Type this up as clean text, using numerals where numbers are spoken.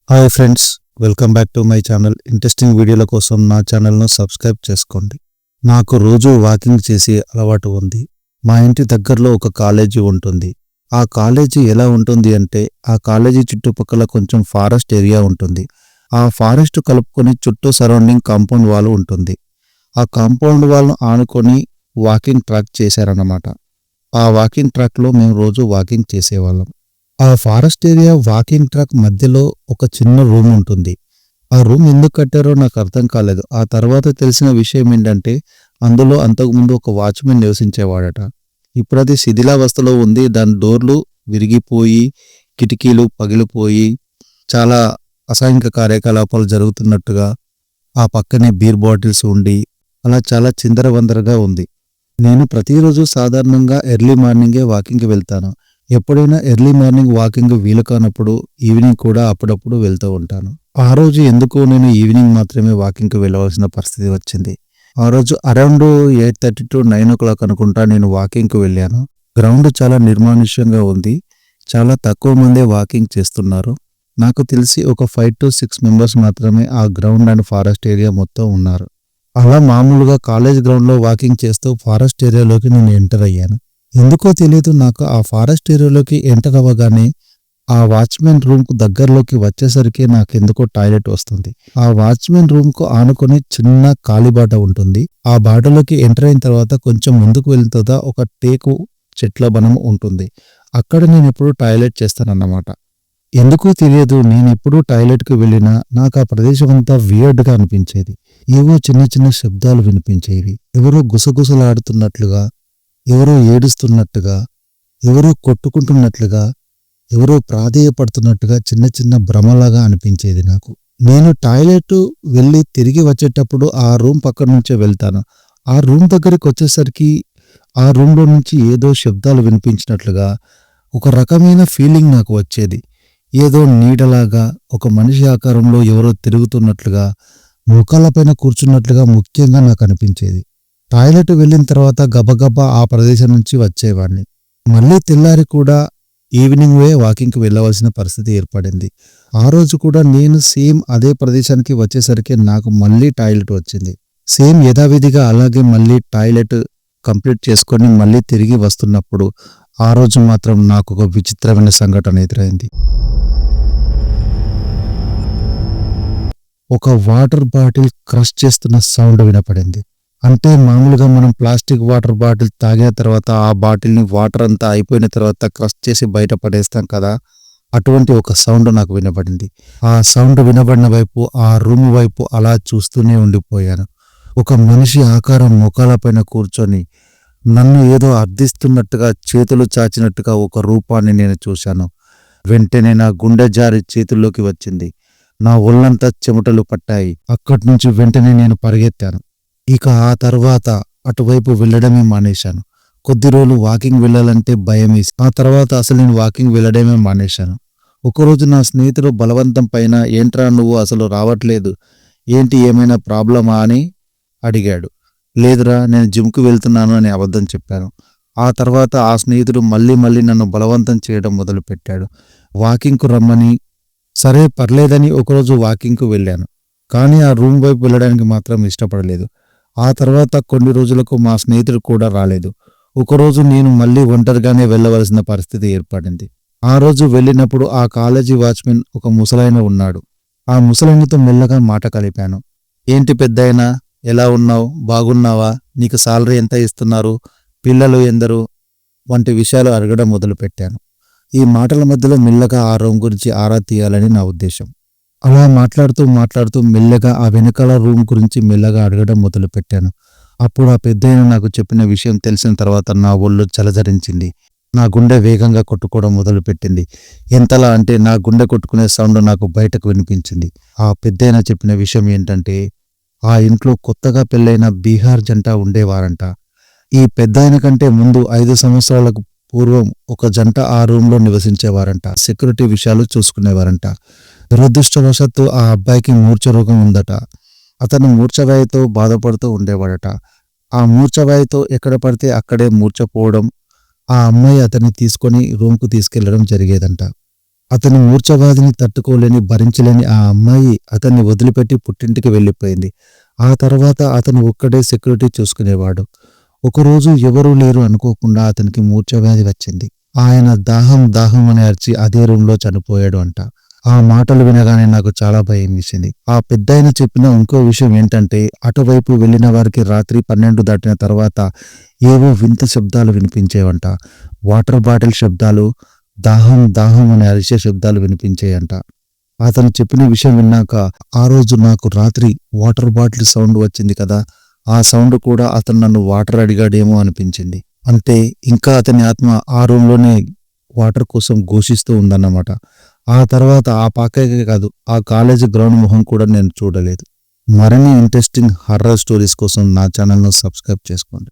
Hi friends, welcome back to my channel. Interesting వీడియోల కోసం నా ఛానల్ను సబ్స్క్రైబ్ చేసుకోండి. నాకు రోజు వాకింగ్ చేసే అలవాటు ఉంది. మా ఇంటి దగ్గరలో ఒక కాలేజీ ఉంటుంది. ఆ కాలేజీ ఎలా ఉంటుంది అంటే, ఆ కాలేజీ చుట్టుపక్కల కొంచెం ఫారెస్ట్ ఏరియా ఉంటుంది. ఆ ఫారెస్ట్ కలుపుకొని చుట్టూ సరౌండింగ్ కాంపౌండ్ వాల్ ఉంటుంది. ఆ కాంపౌండ్ వాల్ను ఆనుకొని వాకింగ్ ట్రాక్ చేశారన్నమాట. ఆ వాకింగ్ ట్రాక్లో మేము రోజు వాకింగ్ చేసేవాళ్ళం. ఆ ఫారెస్ట్ ఏరియా వాకింగ్ ట్రాక్ మధ్యలో ఒక చిన్న రూమ్ ఉంటుంది. ఆ రూమ్ ఎందుకు కట్టారో నాకు అర్థం కాలేదు. ఆ తర్వాత తెలిసిన విషయం ఏంటంటే, అందులో అంతకుముందు ఒక వాచ్మెన్ నివసించేవాడట. ఇప్పుడు అది శిథిలావస్థలో ఉంది. దాని డోర్లు విరిగిపోయి, కిటికీలు పగిలిపోయి, చాలా అసాంఘిక కార్యకలాపాలు జరుగుతున్నట్టుగా, ఆ పక్కనే బీర్ బాటిల్స్ ఉండి, అలా చాలా చిందరవందరగా ఉంది. నేను ప్రతిరోజు సాధారణంగా ఎర్లీ మార్నింగే వాకింగ్కి వెళ్తాను. ఎప్పుడైనా ఎర్లీ మార్నింగ్ వాకింగ్ వీలు కానప్పుడు ఈవినింగ్ కూడా అప్పుడప్పుడు వెళ్తూ ఉంటాను. ఆ రోజు ఎందుకో నేను ఈవినింగ్ మాత్రమే వాకింగ్కి వెళ్ళవలసిన పరిస్థితి వచ్చింది. ఆ రోజు అరౌండ్ 8:30 to 9 o'clock అనుకుంటా నేను వాకింగ్కి వెళ్ళాను. గ్రౌండ్ చాలా నిర్మానుష్యంగా ఉంది. చాలా తక్కువ మందే వాకింగ్ చేస్తున్నారు. నాకు తెలిసి ఒక 5 to 6 మెంబర్స్ మాత్రమే ఆ గ్రౌండ్ అండ్ ఫారెస్ట్ ఏరియా మొత్తం ఉన్నారు. అలా మామూలుగా కాలేజ్ గ్రౌండ్లో వాకింగ్ చేస్తూ ఫారెస్ట్ ఏరియాలోకి నేను ఎంటర్ అయ్యాను. ఎందుకో తెలియదు, నాకు ఆ ఫారెస్ట్ ఏరియాలోకి ఎంటర్ అవ్వగానే ఆ వాచ్మెన్ రూమ్కు దగ్గరలోకి వచ్చేసరికి నాకెందుకో టాయిలెట్ వస్తుంది. ఆ వాచ్మెన్ రూమ్కు ఆనుకొని చిన్న కాలిబాట ఉంటుంది. ఆ బాటలోకి ఎంటర్ అయిన తర్వాత కొంచెం ముందుకు వెళ్ళిన తర్వాత ఒక టేకు చెట్ల వనం ఉంటుంది. అక్కడ నేను ఎప్పుడు టాయిలెట్ చేస్తానన్నమాట. ఎందుకో తెలియదు, నేను ఎప్పుడు టాయిలెట్కి వెళ్ళినా నాకు ఆ ప్రదేశం అంతా వియర్డ్గా అనిపించేది. ఏవో చిన్న చిన్న శబ్దాలు వినిపించేవి. ఎవరో గుసగుసలాడుతున్నట్లుగా, ఎవరో ఏడుస్తున్నట్టుగా, ఎవరో కొట్టుకుంటున్నట్లుగా, ఎవరో ప్రాధేయపడుతున్నట్టుగా చిన్న చిన్న భ్రమలాగా అనిపించేది నాకు. నేను టాయిలెట్ వెళ్ళి తిరిగి వచ్చేటప్పుడు ఆ రూమ్ పక్కన నుంచే వెళ్తాను. ఆ రూమ్ దగ్గరికి వచ్చేసరికి ఆ రూమ్లో నుంచి ఏదో శబ్దాలు వినిపించినట్లుగా ఒక రకమైన ఫీలింగ్ నాకు వచ్చేది. ఏదో నీడలాగా, ఒక మనిషి ఆకారంలో ఎవరో తిరుగుతున్నట్లుగా, ముఖాలపైన కూర్చున్నట్లుగా ముఖ్యంగా నాకు అనిపించేది. టాయిలెట్ వెళ్ళిన తర్వాత గబగబా ఆ ప్రదేశం నుంచి వచ్చేవాడిని. మళ్ళీ తెల్లారి కూడా ఈవినింగ్ వాకింగ్కి వెళ్ళవలసిన పరిస్థితి ఏర్పడింది. ఆ రోజు కూడా నేను సేమ్ అదే ప్రదేశానికి వచ్చేసరికి నాకు మళ్ళీ టాయిలెట్ వచ్చింది. సేమ్ యథావిధిగా అలాగే మళ్ళీ టాయిలెట్ కంప్లీట్ చేసుకొని మళ్ళీ తిరిగి వస్తున్నప్పుడు ఆ రోజు మాత్రం నాకు ఒక విచిత్రమైన సంఘటన ఎదురైంది. ఒక వాటర్ బాటిల్ క్రష్ చేస్తున్న సౌండ్ వినపడింది. అంటే మామూలుగా మనం ప్లాస్టిక్ వాటర్ బాటిల్ తాగిన తర్వాత ఆ బాటిల్ని వాటర్ అంతా అయిపోయిన తర్వాత క్రష్ చేసి బయట పడేస్తాం కదా, అటువంటి ఒక సౌండ్ నాకు వినపడింది. ఆ సౌండ్ వినబడిన వైపు, ఆ రూమ్ వైపు అలా చూస్తూనే ఉండిపోయాను. ఒక మనిషి ఆకారం ముఖాలపైన కూర్చొని నన్ను ఏదో అర్థిస్తున్నట్టుగా చేతులు చాచినట్టుగా ఒక రూపాన్ని నేను చూశాను. వెంటనే నా గుండె జారి చేతుల్లోకి వచ్చింది. నా ఒళ్ళంతా చెమటలు పట్టాయి. అక్కడి నుంచి వెంటనే నేను పరిగెత్తాను. ఇక ఆ తర్వాత అటువైపు వెళ్ళడమే మానేశాను. కొద్ది రోజులు వాకింగ్ వెళ్ళాలంటే భయమేసి ఆ తర్వాత అసలు నేను వాకింగ్ వెళ్ళడమే మానేశాను. ఒకరోజు నా స్నేహితుడు బలవంతం పైన, ఏంట్రా నువ్వు అసలు రావట్లేదు, ఏంటి ఏమైనా ప్రాబ్లమా అని అడిగాడు. లేదురా, నేను జిమ్కి వెళ్తున్నాను అని అబద్ధం చెప్పాను. ఆ తర్వాత ఆ స్నేహితుడు మళ్ళీ మళ్ళీ నన్ను బలవంతం చేయడం మొదలుపెట్టాడు. వాకింగ్కు రమ్మని. సరే పర్లేదని ఒకరోజు వాకింగ్కు వెళ్ళాను. కానీ ఆ రూమ్ వైపు వెళ్ళడానికి మాత్రం ఇష్టపడలేదు. ఆ తర్వాత కొన్ని రోజులకు మా స్నేహితుడు కూడా రాలేదు. ఒకరోజు నేను మళ్ళీ ఒంటరిగానే వెళ్ళవలసిన పరిస్థితి ఏర్పడింది. ఆ రోజు వెళ్ళినప్పుడు ఆ కాలేజీ వాచ్మెన్ ఒక ముసలాయన ఉన్నాడు. ఆ ముసలాయనతో మెల్లగా మాట కలిపాను. ఏంటి పెద్దాయనా, ఎలా ఉన్నావు, బాగున్నావా, నీకు సాలరీ ఎంత ఇస్తున్నారు, పిల్లలు ఎందరు వంటి విషయాలు అడగడం మొదలుపెట్టాను. ఈ మాటల మధ్యలో మెల్లగా ఆ రూమ్ గురించి ఆరా తీయాలని నా ఉద్దేశం. అలా మాట్లాడుతూ మెల్లగా ఆ వెనకాల రూమ్ గురించి మెల్లగా అడగడం మొదలుపెట్టాను. అప్పుడు ఆ పెద్దయిన నాకు చెప్పిన విషయం తెలిసిన తర్వాత నా ఒళ్ళు చలజరించింది. నా గుండె వేగంగా కొట్టుకోవడం మొదలుపెట్టింది. ఎంతలా అంటే నా గుండె కొట్టుకునే సౌండ్ నాకు బయటకు వినిపించింది. ఆ పెద్దయిన చెప్పిన విషయం ఏంటంటే, ఆ ఇంట్లో కొత్తగా పెళ్ళైన బీహార్ జంట ఉండేవారంట. ఈ పెద్దాయన కంటే ముందు 5 సంవత్సరాలకు పూర్వం ఒక జంట ఆ రూమ్లో నివసించేవారంట. సెక్యూరిటీ విషయాలు చూసుకునేవారంట. దురదృష్టవశాత్తు ఆ అబ్బాయికి మూర్ఛ రోగం ఉందట. అతను మూర్ఛవ్యాధితో బాధపడుతూ ఉండేవాడట. ఆ మూర్ఛవ్యాధితో ఎక్కడ పడితే అక్కడే మూర్ఛపోవడం, ఆ అమ్మాయి అతన్ని తీసుకొని రూమ్కు తీసుకెళ్లడం జరిగేదంట. అతని మూర్ఛవ్యాధిని తట్టుకోలేని భరించలేని ఆ అమ్మాయి అతన్ని వదిలిపెట్టి పుట్టింటికి వెళ్ళిపోయింది. ఆ తర్వాత అతను ఒక్కడే సెక్యూరిటీ చూసుకునేవాడు. ఒకరోజు ఎవరూ లేరు అనుకోకుండా అతనికి మూర్ఛవ్యాధి వచ్చింది. ఆయన దాహం దాహం అని అరిచి అదే రూమ్లో చనిపోయాడు అంట. ఆ మాటలు వినగానే నాకు చాలా భయం వేసింది. ఆ పెద్దాయన చెప్పిన ఇంకో విషయం ఏంటంటే, అటువైపు వెళ్ళిన వారికి రాత్రి 12 దాటిన తర్వాత ఏవో వింత శబ్దాలు వినిపించేవంట. వాటర్ బాటిల్ శబ్దాలు, దాహం దాహం అని అరిచే శబ్దాలు వినిపించేయంట. అతను చెప్పిన విషయం విన్నాక ఆ రోజు నాకు రాత్రి వాటర్ బాటిల్ సౌండ్ వచ్చింది కదా, ఆ సౌండ్ కూడా అతను నన్ను వాటర్ అడిగాడేమో అనిపించింది. అంటే ఇంకా అతని ఆత్మ ఆ రూమ్లోనే వాటర్ కోసం ఘోషిస్తూ ఉందన్నమాట. ఆ తర్వాత ఆ పాకకే కాదు, ఆ కాలేజీ గ్రౌండ్ మొహం కూడా నేను చూడలేదు. మరిన్ని ఇంట్రెస్టింగ్ హర్రర్ స్టోరీస్ కోసం నా ఛానల్ను సబ్స్క్రైబ్ చేసుకోండి.